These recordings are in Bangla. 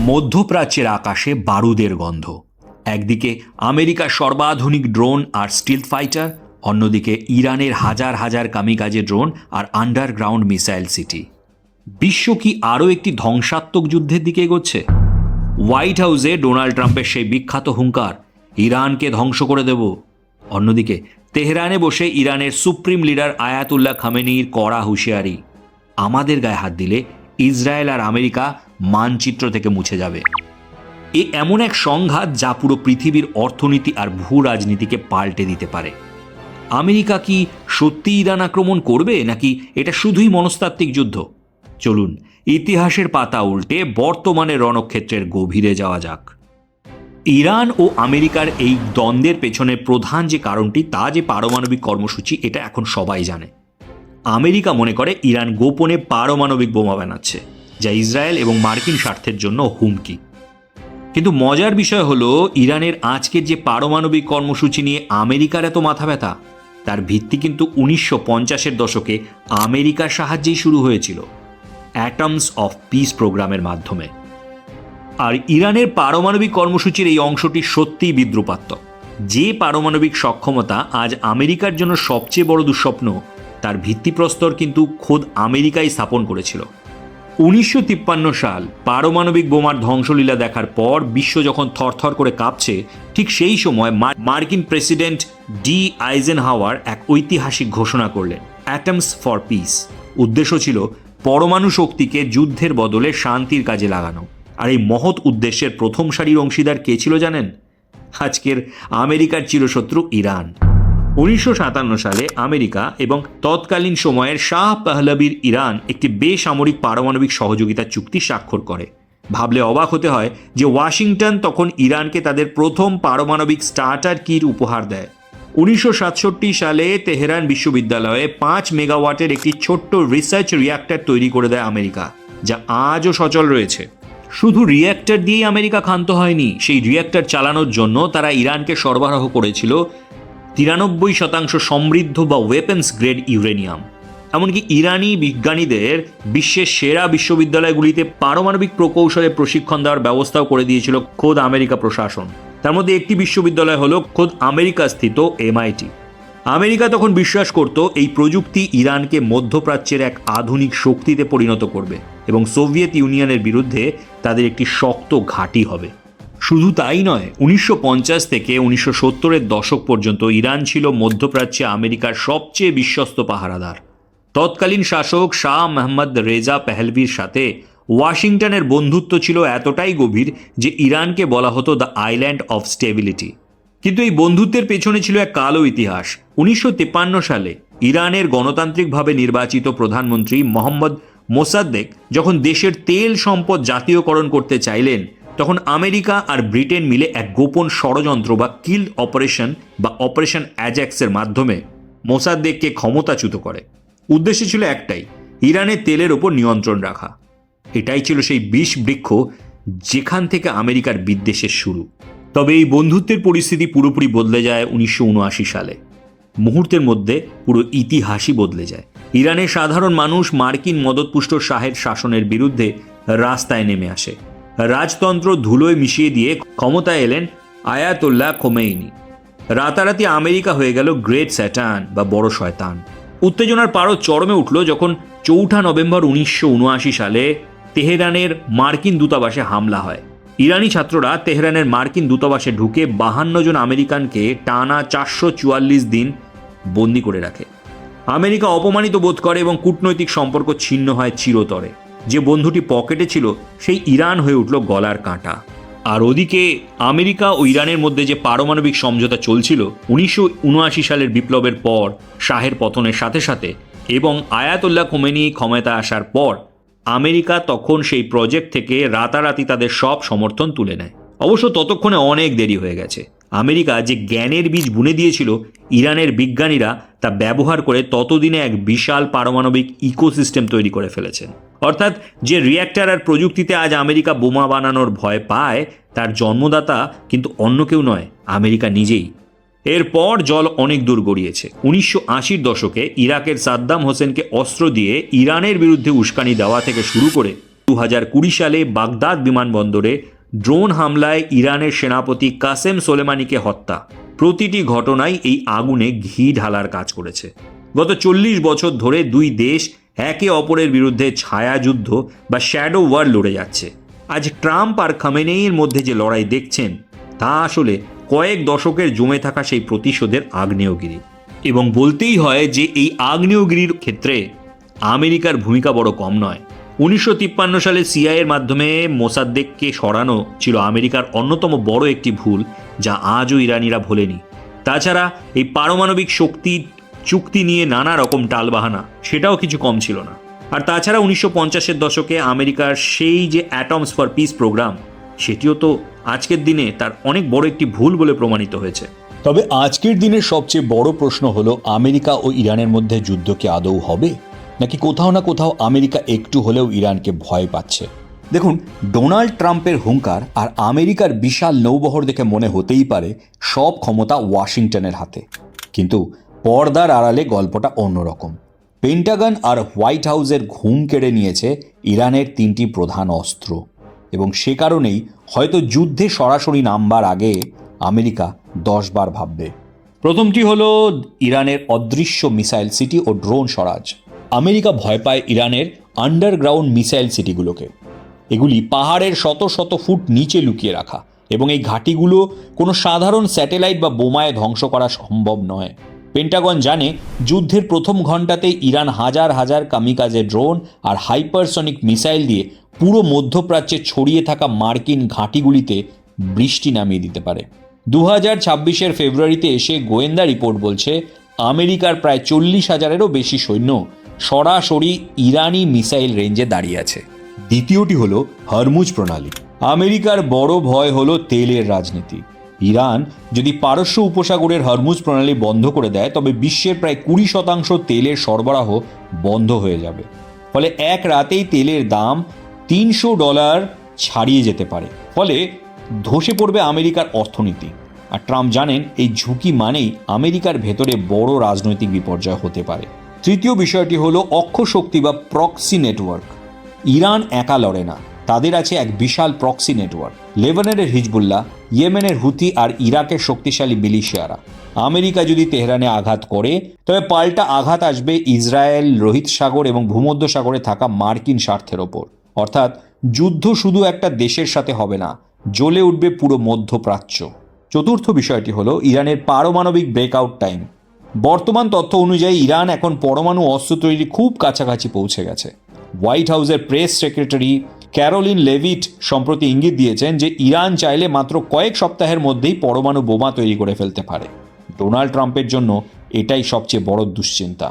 মধ্যপ্রাচ্যের আকাশে বারুদের গন্ধ। একদিকে আমেরিকার সর্বাধুনিক ড্রোন আর স্টিলথ ফাইটার, অন্যদিকে ইরানের হাজার হাজার কামিকাজে ড্রোন আর আন্ডারগ্রাউন্ড মিসাইল সিটি। বিশ্ব কি আরও একটি ধ্বংসাত্মক যুদ্ধের দিকে এগোচ্ছে? হোয়াইট হাউসে ডোনাল্ড ট্রাম্পের সেই বিখ্যাত হুঙ্কার, ইরানকে ধ্বংস করে দেব। অন্যদিকে তেহরানে বসে ইরানের সুপ্রিম লিডার আয়াতুল্লাহ খামেনির কড়া হুঁশিয়ারি, আমাদের গায়ে হাত দিলে ইসরায়েল আর আমেরিকা মানচিত্র থেকে মুছে যাবে। এ এমন এক সংঘাত যা পুরো পৃথিবীর অর্থনীতি আর ভূ রাজনীতিকে পাল্টে দিতে পারে। আমেরিকা কি সত্যি ইরান আক্রমণ করবে, নাকি এটা শুধুই মনস্তাত্ত্বিক যুদ্ধ? চলুন ইতিহাসের পাতা উল্টে বর্তমানে রণক্ষেত্রের গভীরে যাওয়া যাক। ইরান ও আমেরিকার এই দ্বন্দ্বের পেছনে প্রধান যে কারণটি, তা যে পারমাণবিক কর্মসূচি, এটা এখন সবাই জানে। আমেরিকা মনে করে ইরান গোপনে পারমাণবিক বোমা বানাচ্ছে, যা ইসরায়েল এবং মার্কিন স্বার্থের জন্য হুমকি। কিন্তু মজার বিষয় হলো, ইরানের আজকের যে পারমাণবিক কর্মসূচি নিয়ে আমেরিকার এত মাথা ব্যথা, তার ভিত্তি কিন্তু 1950-এর দশকে আমেরিকার সাহায্যেই শুরু হয়েছিল, অ্যাটমস অফ পিস প্রোগ্রামের মাধ্যমে। আর ইরানের পারমাণবিক কর্মসূচির এই অংশটি সত্যিই বিদ্রুপাত্মক। যে পারমাণবিক সক্ষমতা আজ আমেরিকার জন্য সবচেয়ে বড় দুঃস্বপ্ন, তার ভিত্তিপ্রস্তর কিন্তু খোদ আমেরিকাই স্থাপন করেছিল। 1953 সাল পারমাণবিক বোমার ধ্বংসলীলা দেখার পর বিশ্ব যখন থরথর করে কাঁপছে, ঠিক সেই সময় মার্কিন প্রেসিডেন্ট ডি আইজেনহাওয়ার এক ঐতিহাসিক ঘোষণা করলেন, অ্যাটমস ফর পিস। উদ্দেশ্য ছিল পরমাণু শক্তিকে যুদ্ধের বদলে শান্তির কাজে লাগানো। আর এই মহৎ উদ্দেশ্যের প্রথম সারির অংশীদার কে ছিল জানেন? আজকের আমেরিকার চিরশত্রু ইরান। 1957 সালে আমেরিকা এবং তৎকালীন সময়ের শাহ পাহলবির ইরান একটি বেসামরিক পারমাণবিক সহযোগিতা চুক্তি স্বাক্ষর করে। ভাবলে অবাক হতে হয় যে ওয়াশিংটন তখন ইরানকে তাদের প্রথম পারমাণবিক স্টার্টার কিট উপহার দেয়। 1967 সালে তেহরান বিশ্ববিদ্যালয়ে 5 মেগাওয়াটের একটি ছোট্ট রিসার্চ রিঅ্যাক্টর তৈরি করে দেয় আমেরিকা, যা আজও সচল রয়েছে। শুধু রিঅ্যাক্টর দিয়েই আমেরিকা ক্ষান্ত হয়নি, সেই রিঅ্যাক্টর চালানোর জন্য তারা ইরানকে সরবরাহ করেছিল 93% সমৃদ্ধ বা ওয়েপন্স গ্রেড ইউরেনিয়াম। এমনকি ইরানি বিজ্ঞানীদের বিশ্বের সেরা বিশ্ববিদ্যালয়গুলিতে পারমাণবিক প্রকৌশলে প্রশিক্ষণ দেওয়ার ব্যবস্থাও করে দিয়েছিল খোদ আমেরিকা প্রশাসন। তার মধ্যে একটি বিশ্ববিদ্যালয় হলো খোদ আমেরিকা স্থিত MIT। আমেরিকা তখন বিশ্বাস করত এই প্রযুক্তি ইরানকে মধ্যপ্রাচ্যের এক আধুনিক শক্তিতে পরিণত করবে এবং সোভিয়েত ইউনিয়নের বিরুদ্ধে তাদের একটি শক্ত ঘাঁটি হবে। শুধু তাই নয়, 1950 থেকে 1970-এর দশক পর্যন্ত ইরান ছিল মধ্যপ্রাচ্যে আমেরিকার সবচেয়ে বিশ্বস্ত পাহারাদার। তৎকালীন শাসক শাহ মোহাম্মদ রেজা পেহলভির সাথে ওয়াশিংটনের বন্ধুত্ব ছিল এতটাই গভীর যে ইরানকে বলা হতো দ্য আইল্যান্ড অফ স্টেবিলিটি। কিন্তু এই বন্ধুত্বের পেছনে ছিল এক কালো ইতিহাস। 1953 সালে ইরানের গণতান্ত্রিকভাবে নির্বাচিত প্রধানমন্ত্রী মোহাম্মদ মোসাদ্দেক যখন দেশের তেল সম্পদ জাতীয়করণ করতে চাইলেন, তখন আমেরিকা আর ব্রিটেন মিলে এক গোপন ষড়যন্ত্র বা কিল্ড অপারেশন বা অপারেশন অ্যাজাক্সের মাধ্যমে মোসাদ্দেককে ক্ষমতাচ্যুত করে। উদ্দেশ্য ছিল একটাই, ইরানের তেলের ওপর নিয়ন্ত্রণ রাখা। এটাই ছিল সেই বিষ বৃক্ষ যেখান থেকে আমেরিকার বিদ্বেষের শুরু। তবে এই বন্ধুত্বের পরিস্থিতি পুরোপুরি বদলে যায় 1979 সালে। মুহূর্তের মধ্যে পুরো ইতিহাসই বদলে যায়। ইরানের সাধারণ মানুষ মার্কিন মদতপুষ্ট শাহের শাসনের বিরুদ্ধে রাস্তায় নেমে আসে। রাজতন্ত্র ধুলোয় মিশিয়ে দিয়ে ক্ষমতায় এলেন আয়াতুল্লাহ খোমেনি। রাতারাতি আমেরিকা হয়ে গেল গ্রেট স্যাটান বা বড় শয়তান। উত্তেজনার পারদ চরমে উঠল যখন 4 নভেম্বর 1979 সালে তেহরানের মার্কিন দূতাবাসে হামলা হয়। ইরানি ছাত্ররা তেহরানের মার্কিন দূতাবাসে ঢুকে 52 জন আমেরিকানকে টানা 444 দিন বন্দি করে রাখে। আমেরিকা অপমানিত বোধ করে এবং কূটনৈতিক সম্পর্ক ছিন্ন হয় চিরতরে। যে বন্ধুটি পকেটে ছিল সেই ইরান হয়ে উঠল গলার কাঁটা। আর ওদিকে আমেরিকা ও ইরানের মধ্যে যে পারমাণবিক সমঝোতা চলছিল 1979 সালের বিপ্লবের পর, শাহের পতনের সাথে সাথে এবং আয়াতুল্লাহ খোমেনি ক্ষমতায় আসার পর, আমেরিকা তখন সেই প্রজেক্ট থেকে রাতারাতি তাদের সব সমর্থন তুলে নেয়। অবশ্য ততক্ষণে অনেক দেরি হয়ে গেছে। আমেরিকা যে জ্ঞানের বীজ বুনে দিয়েছিল, ইরানের বিজ্ঞানীরা তা ব্যবহার করে ততদিনে এক বিশাল পারমাণবিক ইকোসিস্টেম তৈরি করে ফেলেছেন। অর্থাৎ যে রিঅ্যাক্টর আর প্রযুক্তিতে আজ আমেরিকা বোমা বানানোর ভয় পায়, তার জন্মদাতা কিন্তু অন্য কেউ নয়, আমেরিকা নিজেই। এরপর জল অনেক দূর গড়িয়েছে। 1980-র দশকে ইরাকের সাদ্দাম হোসেনকে অস্ত্র দিয়ে ইরানের বিরুদ্ধে উস্কানি দেওয়া থেকে শুরু করে 2020 সালে বাগদাদ বিমানবন্দরে ড্রোন হামলায় ইরানের সেনাপতি কাসেম সোলেমানিকে হত্যা, প্রতিটি ঘটনায় এই আগুনে ঘি ঢালার কাজ করেছে। গত 40 বছর ধরে দুই দেশ একে অপরের বিরুদ্ধে ছায়াযুদ্ধ বা শ্যাডো ওয়ার লড়ে যাচ্ছে। আজ ট্রাম্প আর খামেনেইর মধ্যে যে লড়াই দেখছেন তা আসলে কয়েক দশকের জমে থাকা সেই প্রতিশোধের আগ্নেয়গিরি। এবং বলতেই হয় যে এই আগ্নেয়গিরির ক্ষেত্রে আমেরিকার ভূমিকা বড় কম নয়। 1953 সালে সিআইএর মাধ্যমে মোসাদ্দেককে সরানো ছিল আমেরিকার অন্যতম বড় একটি ভুল, যা আজও ইরানিরা ভোলেনি। তাছাড়া এই পারমাণবিক শক্তি চুক্তি নিয়ে নানা রকম টালবাহানা, সেটাও কিছু কম ছিল না। আর তাছাড়া 1950-এর দশকে আমেরিকার সেই যে অ্যাটমস ফর পিস প্রোগ্রাম, সেটিও তো আজকের দিনে তার অনেক বড় একটি ভুল বলে প্রমাণিত হয়েছে। তবে আজকের দিনের সবচেয়ে বড় প্রশ্ন হলো, আমেরিকা ও ইরানের মধ্যে যুদ্ধ কি আদৌ হবে, নাকি কোথাও না কোথাও আমেরিকা একটু হলেও ইরানকে ভয় পাচ্ছে? দেখুন, ডোনাল্ড ট্রাম্পের হুঙ্কার আর আমেরিকার বিশাল নৌবহর দেখে মনে হতেই পারে সব ক্ষমতা ওয়াশিংটনের হাতে, কিন্তু পর্দার আড়ালে গল্পটা অন্যরকম। পেন্টাগন আর হোয়াইট হাউসের ঘুম কেড়ে নিয়েছে ইরানের 3টি প্রধান অস্ত্র, এবং সে কারণেই হয়তো যুদ্ধে সরাসরি নামবার আগে আমেরিকা 10 বার ভাববে। প্রথমটি হলো ইরানের অদৃশ্য মিসাইল সিটি ও ড্রোন স্বরাজ। আমেরিকা ভয় পায় ইরানের আন্ডারগ্রাউন্ড মিসাইল সিটিগুলোকে। এগুলি পাহাড়ের শত শত ফুট নিচে লুকিয়ে রাখা, এবং এই ঘাঁটিগুলো কোনো সাধারণ স্যাটেলাইট বা বোমায় ধ্বংস করা সম্ভব নয়। পেন্টাগন জানে যুদ্ধের প্রথম ঘণ্টাতেই ইরান হাজার হাজার কামিকাজে ড্রোন আর হাইপারসনিক মিসাইল দিয়ে পুরো মধ্যপ্রাচ্যে ছড়িয়ে থাকা মার্কিন ঘাঁটিগুলিতে বৃষ্টি নামিয়ে দিতে পারে। 2026-এর ফেব্রুয়ারিতে এসে গোয়েন্দা রিপোর্ট বলছে আমেরিকার প্রায় 40,000-এরও বেশি সৈন্য সরাসরি ইরানি মিসাইল রেঞ্জে দাঁড়িয়ে আছে। দ্বিতীয়টি হলো হরমুজ প্রণালী। আমেরিকার বড় ভয় হলো তেলের রাজনীতি। ইরান যদি পারস্য উপসাগরের হরমুজ প্রণালী বন্ধ করে দেয়, তবে বিশ্বের প্রায় 20% তেলের সরবরাহ বন্ধ হয়ে যাবে। ফলে এক রাতেই তেলের দাম $300 ছাড়িয়ে যেতে পারে। ফলে ধসে পড়বে আমেরিকার অর্থনীতি। আর ট্রাম্প জানেন এই ঝুঁকি মানেই আমেরিকার ভেতরে বড় রাজনৈতিক বিপর্যয় হতে পারে। তৃতীয় বিষয়টি হলো অক্ষশক্তি বা প্রক্সি নেটওয়ার্ক। ইরান একা লড়ে না, তাদের আছে এক বিশাল প্রক্সি নেটওয়ার্ক। লেবাননের হিজবুল্লাহ, ইয়েমেনের হুথি আর ইরাকের শক্তিশালী মিলিশিয়ারা। আমেরিকা যদি তেহরানে আঘাত করে, তবে পাল্টা আঘাত আসবে ইসরায়েল, লোহিত সাগর এবং ভূমধ্য সাগরে থাকা মার্কিন স্বার্থের ওপর। অর্থাৎ যুদ্ধ শুধু একটা দেশের সাথে হবে না, জ্বলে উঠবে পুরো মধ্যপ্রাচ্য। চতুর্থ বিষয়টি হলো ইরানের পারমাণবিক ব্রেকআউট টাইম। বর্তমান তথ্য অনুযায়ী ইরান এখন পরমাণু অস্ত্র তৈরি খুব কাছাকাছি পৌঁছে গেছে। হোয়াইট হাউসের প্রেস সেক্রেটারি ক্যারোলিন লেভিট সম্প্রতি ইঙ্গিত দিয়েছেন যে ইরান চাইলে মাত্র কয়েক সপ্তাহের মধ্যেই পরমাণু বোমা তৈরি করে ফেলতে পারে। ডোনাল্ড ট্রাম্পের জন্য এটাই সবচেয়ে বড় দুশ্চিন্তা।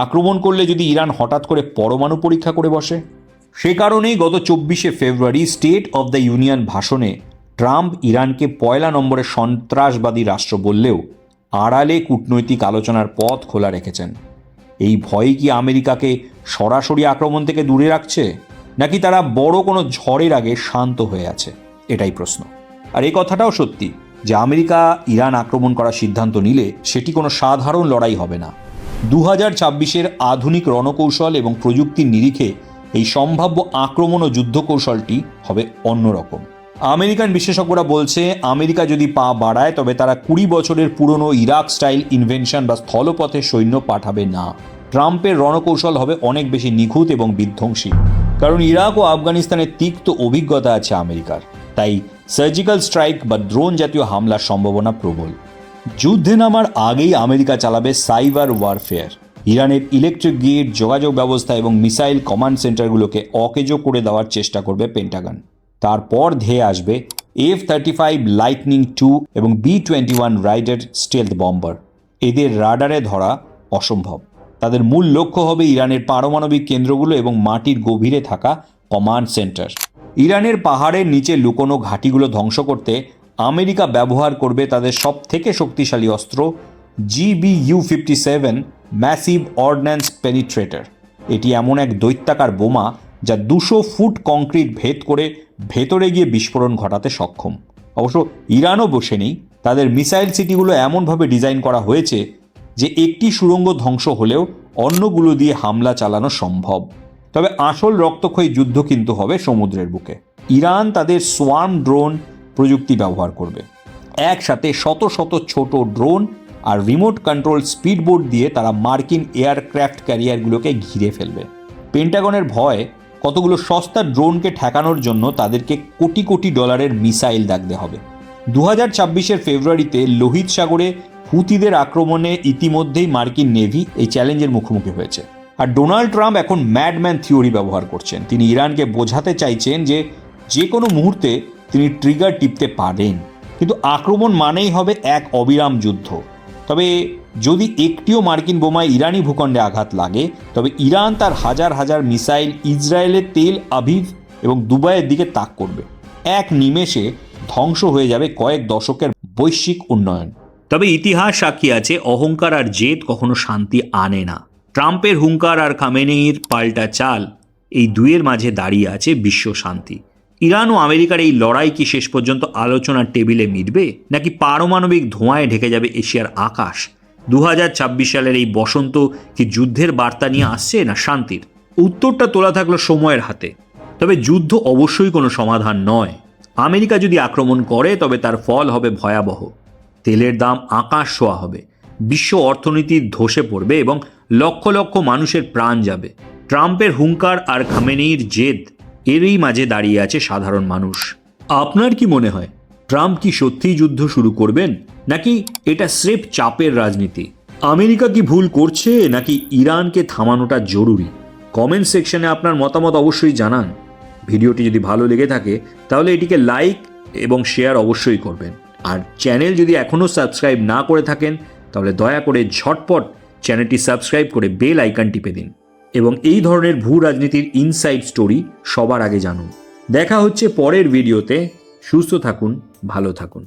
আক্রমণ করলে যদি ইরান হঠাৎ করে পরমাণু পরীক্ষা করে বসে। সে কারণেই গত 24শে ফেব্রুয়ারি স্টেট অব দ্য ইউনিয়ন ভাষণে ট্রাম্প ইরানকে 1 নম্বরে সন্ত্রাসবাদী রাষ্ট্র বললেও আড়ালে কূটনৈতিক আলোচনার পথ খোলা রেখেছেন। এই ভয় কি আমেরিকাকে সরাসরি আক্রমণ থেকে দূরে রাখছে, নাকি তারা বড় কোনো ঝড়ের আগে শান্ত হয়ে আছে? এটাই প্রশ্ন। আর এই কথাটাও সত্যি যে আমেরিকা ইরান আক্রমণ করার সিদ্ধান্ত নিলে সেটি কোনো সাধারণ লড়াই হবে না। 2026-এর আধুনিক রণকৌশল এবং প্রযুক্তির নিরিখে এই সম্ভাব্য আক্রমণ ও যুদ্ধ কৌশলটি হবে অন্যরকম। আমেরিকান বিশেষজ্ঞরা বলছে আমেরিকা যদি পা বাড়ায়, তবে তারা 20 বছরের পুরনো ইরাক স্টাইল ইনভেনশন বা স্থলপথে সৈন্য পাঠাবে না। ট্রাম্পের রণকৌশল হবে অনেক বেশি নিখুঁত এবং বিধ্বংসী, কারণ ইরাক ও আফগানিস্তানের তিক্ত অভিজ্ঞতা আছে আমেরিকার। তাই সার্জিক্যাল স্ট্রাইক বা ড্রোন জাতীয় হামলার সম্ভাবনা প্রবল। যুদ্ধে নামার আগেই আমেরিকা চালাবে সাইবার ওয়ারফেয়ার। ইরানের ইলেকট্রিক গ্রিড, যোগাযোগ ব্যবস্থা এবং মিসাইল কমান্ড সেন্টারগুলোকে অকেজো করে দেওয়ার চেষ্টা করবে পেন্টাগন। তারপর ধেয়ে আসবে F-35 লাইটনিং II এবং B-21 রাইডার স্টেলথ বম্বার। এদের রাডারে ধরা অসম্ভব। তাদের মূল লক্ষ্য হবে ইরানের পারমাণবিক কেন্দ্রগুলো এবং মাটির গভীরে থাকা কমান্ড সেন্টার। ইরানের পাহাড়ের নিচে লুকোনো ঘাঁটিগুলো ধ্বংস করতে আমেরিকা ব্যবহার করবে তাদের সবথেকে শক্তিশালী অস্ত্র GBU-57 ম্যাসিভ অর্ডিন্যান্স পেনিট্রেটর। এটি এমন এক দৈত্যাকার বোমা যা 200 ফুট কংক্রিট ভেদ করে ভেতরে গিয়ে বিস্ফোরণ ঘটাতে সক্ষম। অবশ্য ইরানও বসে নেই। তাদের মিসাইল সিটিগুলো এমনভাবে ডিজাইন করা হয়েছে যে একটি সুড়ঙ্গ ধ্বংস হলেও অন্যগুলো দিয়ে হামলা চালানো সম্ভব। তবে আসল রক্তক্ষয়ী যুদ্ধ কিন্তু হবে সমুদ্রের বুকে। ইরান তাদের সোয়ার্ম ড্রোন প্রযুক্তি ব্যবহার করবে। একসাথে শত শত ছোট ড্রোন আর রিমোট কন্ট্রোল স্পিডবোট দিয়ে তারা মার্কিন এয়ারক্রাফট ক্যারিয়ারগুলোকে ঘিরে ফেলবে। পেন্টাগনের ভয় কতগুলো সস্তা ড্রোনকে ঠেকানোর জন্য তাদেরকে কোটি কোটি ডলারের মিসাইল দাগতে হবে। 2026 ফেব্রুয়ারিতে লোহিত সাগরে হুতিদের আক্রমণে ইতিমধ্যেই মার্কিন নেভি এই চ্যালেঞ্জের মুখোমুখি হয়েছে। আর ডোনাল্ড ট্রাম্প এখন ম্যাডম্যান থিওরি ব্যবহার করছেন। তিনি ইরানকে বোঝাতে চাইছেন যে কোনো মুহূর্তে তিনি ট্রিগার টিপতে পারেন, কিন্তু আক্রমণ মানেই হবে এক অবিরাম যুদ্ধ। তবে যদি একটিও মার্কিন বোমায় ইরানি ভূখণ্ডে আঘাত লাগে, তবে ইরান তার হাজার হাজার মিসাইল ইসরায়েলের তেল আভিভ এবং দুবাইয়ের দিকে তাক করবে। এক নিমেষে ধ্বংস হয়ে যাবে কয়েক দশকের বৈশ্বিক উন্নয়ন। তবে ইতিহাস সাক্ষী আছে, অহংকার আর জেদ কখনো শান্তি আনে না। ট্রাম্পের হুঙ্কার আর খামেনেইর পাল্টা চাল, এই দুয়ের মাঝে দাঁড়িয়ে আছে বিশ্ব শান্তি। ইরান ও আমেরিকার এই লড়াই কি শেষ পর্যন্ত আলোচনার টেবিলে মিটবে, নাকি পারমাণবিক ধোঁয়ায় ঢেকে যাবে এশিয়ার আকাশ? 2026 সালের এই বসন্ত কি যুদ্ধের বার্তা নিয়ে আসছে না শান্তির? উত্তরটা তোলা থাকলো সময়ের হাতে। তবে যুদ্ধ অবশ্যই কোনো সমাধান নয়। আমেরিকা যদি আক্রমণ করে তবে তার ফল হবে ভয়াবহ। তেলের দাম আকাশ ছোঁয়া হবে, বিশ্ব অর্থনীতি ধসে পড়বে এবং লক্ষ লক্ষ মানুষের প্রাণ যাবে। ট্রাম্পের হুঙ্কার আর খামেনেইর জেদ, এরই মাঝে দাঁড়িয়ে আছে সাধারণ মানুষ। আপনার কি মনে হয়, ট্রাম্প কি সত্যিই যুদ্ধ শুরু করবেন, নাকি এটা স্রেফ চাপের রাজনীতি? আমেরিকা কি ভুল করছে, নাকি ইরানকে থামানোটা জরুরি? কমেন্ট সেকশনে আপনার মতামত অবশ্যই জানান। ভিডিওটি যদি ভালো লেগে থাকে তাহলে এটিকে লাইক এবং শেয়ার অবশ্যই করবেন। আর চ্যানেল যদি এখনও সাবস্ক্রাইব না করে থাকেন তাহলে দয়া করে ঝটপট চ্যানেলটি সাবস্ক্রাইব করে বেল আইকন টিপে দিন এবং এই ধরনের ভূ রাজনীতির ইনসাইড স্টোরি সবার আগে জানুন। দেখা হচ্ছে পরের ভিডিওতে। সুস্থ থাকুন, ভালো থাকুন।